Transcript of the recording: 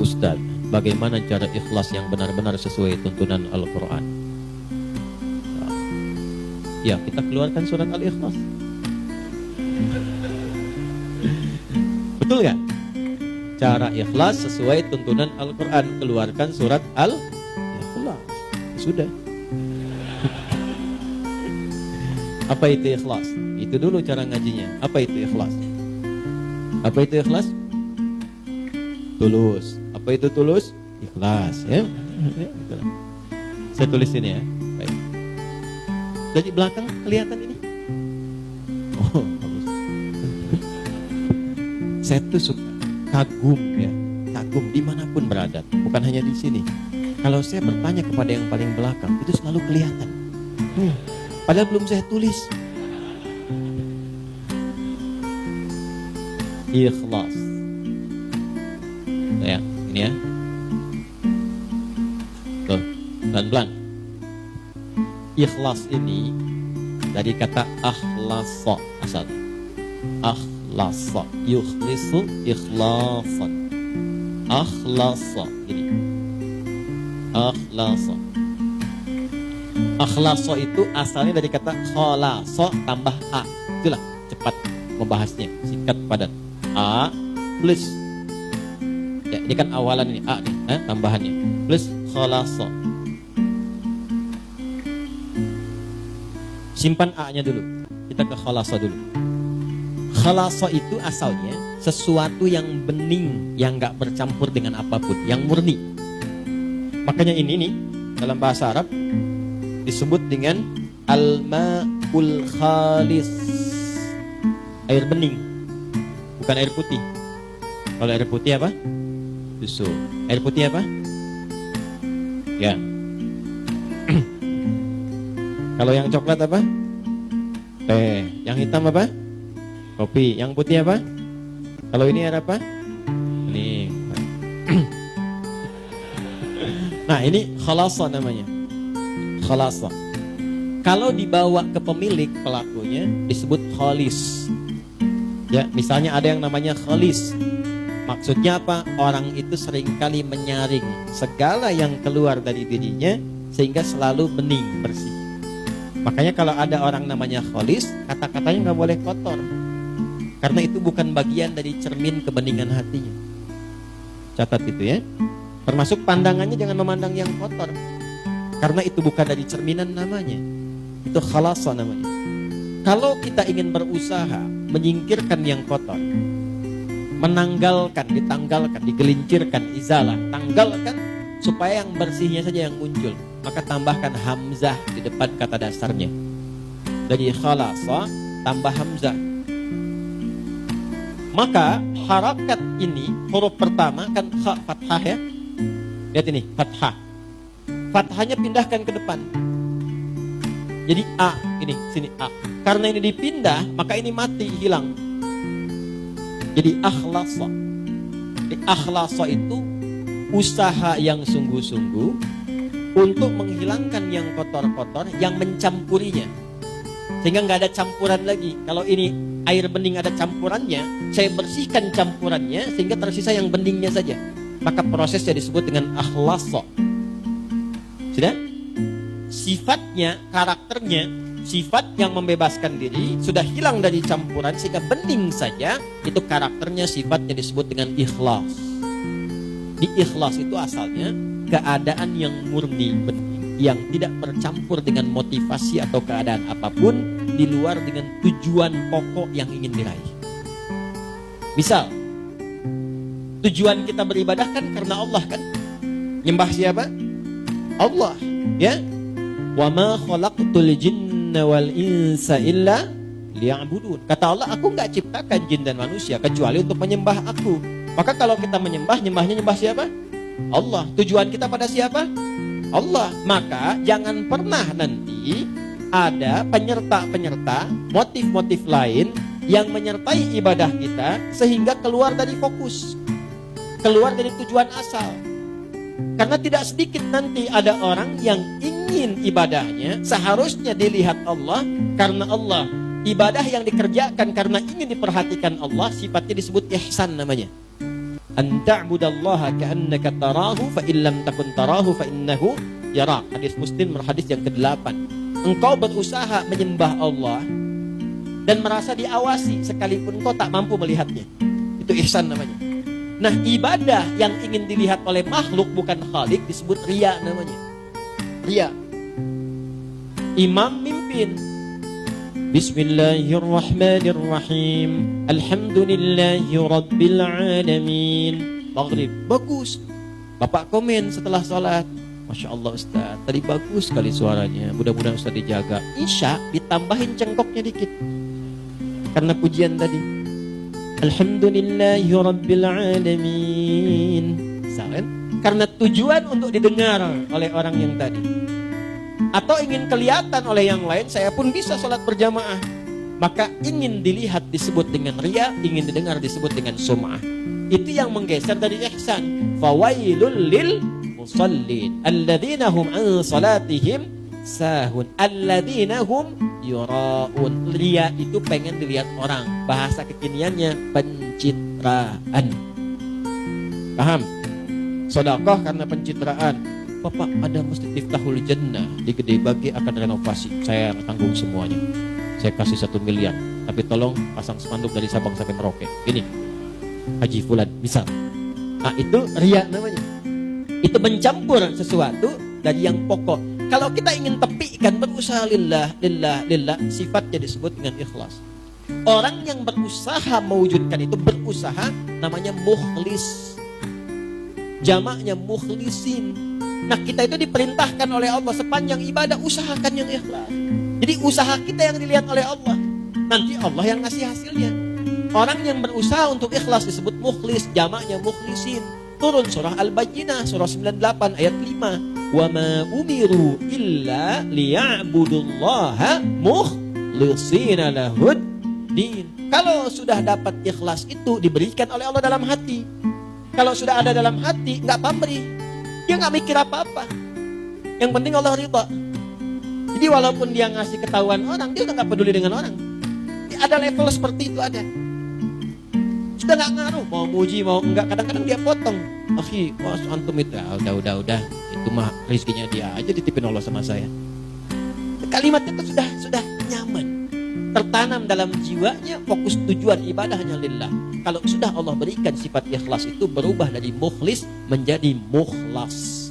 Ustaz, bagaimana cara ikhlas yang benar-benar sesuai tuntunan Al-Quran? Ya, kita keluarkan surat Al-Ikhlas. Betul gak? Cara ikhlas sesuai tuntunan Al-Quran, keluarkan surat Al-Ikhlas. Sudah. Apa itu ikhlas? Itu dulu cara ngajinya. Apa itu ikhlas? Apa itu ikhlas? Tulus. Apa itu tulus? Ikhlas, ya. Saya tulis ini ya. Baik. Dari belakang kelihatan ini. Oh, bagus. Saya tuh suka kagum ya, kagum dimanapun berada, bukan hanya di sini. Kalau saya bertanya kepada yang paling belakang, itu selalu kelihatan. Padahal belum saya tulis. Ikhlas. Ya, ini ya. Tuh, pelan-pelan. Ikhlas ini dari kata akhlasa asal. Akhlasa, yukhlisu ikhlasan. Akhlasa ini. Akhlasa. Akhlasa itu asalnya dari kata khalasa tambah a. Itulah cepat membahasnya, singkat padat. A plus ya, ini kan awalan ini a nih, tambahannya plus khalasa. Simpan a-nya dulu. Kita ke khalasa dulu. Khalasa itu asalnya sesuatu yang bening, yang gak bercampur dengan apapun, yang murni. Makanya ini nih dalam bahasa Arab disebut dengan al-ma'ul khalis, air bening, bukan air putih. Kalau air putih apa? Susu. Air putih apa? Ya. Kalau yang coklat apa? Teh. Yang hitam apa? Kopi. Yang putih apa? Kalau ini air apa? Ini. Nah, ini khalasa namanya. Khalasa. Kalau dibawa ke pemilik pelakunya disebut khalis. Ya, misalnya ada yang namanya khalis. Maksudnya apa? Orang itu seringkali menyaring segala yang keluar dari dirinya sehingga selalu bening, bersih. Makanya kalau ada orang namanya khalis, kata-katanya nggak boleh kotor. Karena itu bukan bagian dari cermin kebeningan hatinya. Catat itu ya. Termasuk pandangannya jangan memandang yang kotor. Karena itu bukan dari cerminan namanya. Itu khalasa namanya. Kalau kita ingin berusaha menyingkirkan yang kotor, menanggalkan, ditanggalkan, digelincirkan, izalah, tanggalkan supaya yang bersihnya saja yang muncul, maka tambahkan hamzah di depan kata dasarnya. Dari khalasa tambah hamzah. Maka harakat ini, huruf pertama kan kha fathah ya. Lihat ini, fathah. Fathahnya pindahkan ke depan. Jadi A, ini sini A. Karena ini dipindah, maka ini mati, hilang. Jadi akhlasa. Jadi akhlasa itu usaha yang sungguh-sungguh untuk menghilangkan yang kotor-kotor, yang mencampurinya. Sehingga nggak ada campuran lagi. Kalau ini air bening ada campurannya, saya bersihkan campurannya sehingga tersisa yang beningnya saja. Maka prosesnya disebut dengan akhlasa. Sudah? Sifatnya, karakternya, sifat yang membebaskan diri sudah hilang dari campuran sehingga bening saja. Itu karakternya, sifatnya disebut dengan ikhlas. Di ikhlas itu asalnya keadaan yang murni, bening, yang tidak bercampur dengan motivasi atau keadaan apapun di luar dengan tujuan pokok yang ingin diraih. Misal, tujuan kita beribadah kan karena Allah kan? Nyembah siapa? Allah, ya. Wa ma khalaqtul jinna wal insa illa liya'budun. Kata Allah, aku enggak ciptakan jin dan manusia kecuali untuk menyembah aku. Maka kalau kita menyembah, nyembah siapa? Allah. Tujuan kita pada siapa? Allah. Maka jangan pernah nanti ada penyerta-penyerta, motif-motif lain yang menyertai ibadah kita sehingga keluar dari fokus, keluar dari tujuan asal. Karena tidak sedikit nanti ada orang yang ingin ibadahnya seharusnya dilihat Allah, karena Allah. Ibadah yang dikerjakan karena ingin diperhatikan Allah, sifatnya disebut ihsan namanya. An ta'budallaha ka'annaka tarahu fa illam takun tarahu fa innahu yarak. Hadis Muslim, hadis yang ke-8. Engkau berusaha menyembah Allah dan merasa diawasi sekalipun kau tak mampu melihatnya. Itu ihsan namanya. Nah, ibadah yang ingin dilihat oleh makhluk bukan Khalik disebut riya namanya. Riya. Imam mimpin, Bismillahirrahmanirrahim, Alhamdulillahi Rabbil Alamin. Maghrib, bagus. Bapak komen setelah salat, Masya Allah Ustaz, tadi bagus sekali suaranya, mudah-mudahan Ustaz dijaga. Isya ditambahin cengkoknya dikit, karena pujian tadi, Alhamdulillahi Rabbil Alamin. Karena tujuan untuk didengar oleh orang yang tadi, atau ingin kelihatan oleh yang lain, saya pun bisa sholat berjamaah. Maka ingin dilihat disebut dengan riya, ingin didengar disebut dengan sum'ah. Itu yang menggeser dari ihsan. Fawailul lil musallin alladzina hum an salatihim sahun alladzina hum yura'un. Riya itu pengen dilihat orang, bahasa kekiniannya pencitraan. Paham? Sedekah karena pencitraan. Bapak, ada masjid Miftahul Jannah di Gede Bage akan renovasi, saya tanggung semuanya, saya kasih 1 miliar, tapi tolong pasang spanduk dari Sabang sampai Merauke, ini Haji Fulan misal. Nah, itu riya namanya. Itu mencampur sesuatu dari yang pokok. Kalau kita ingin tepikan, berusaha lillah, sifatnya disebut dengan ikhlas. Orang yang berusaha mewujudkan itu, berusaha, namanya mukhlis. Jamaknya mukhlisin. Nah, kita itu diperintahkan oleh Allah sepanjang ibadah, usahakan yang ikhlas. Jadi usaha kita yang dilihat oleh Allah, nanti Allah yang ngasih hasilnya. Orang yang berusaha untuk ikhlas disebut mukhlis, jamaknya mukhlisin. Turun surah Al-Bayyinah, surah 98 ayat 5. Wa ma umiru illa liya'budullaha mukhlishina lahud din. Kalau sudah dapat ikhlas itu diberikan oleh Allah dalam hati. Kalau sudah ada dalam hati, nggak pamrih. Dia nggak mikir apa-apa. Yang penting Allah ridha. Jadi walaupun dia ngasih ketahuan orang, dia udah nggak peduli dengan orang. Ada level seperti itu ada. Sudah nggak ngaruh, mau muji mau enggak. Kadang-kadang dia potong. Akhi, mas antum itu, udah. Itu mah rezekinya dia aja, ditipin Allah sama saya. Kalimat itu sudah nyaman. Tertanam dalam jiwanya, fokus tujuan ibadah hanya lillah. Kalau sudah Allah berikan sifat ikhlas itu, berubah dari mukhlis menjadi mukhlas.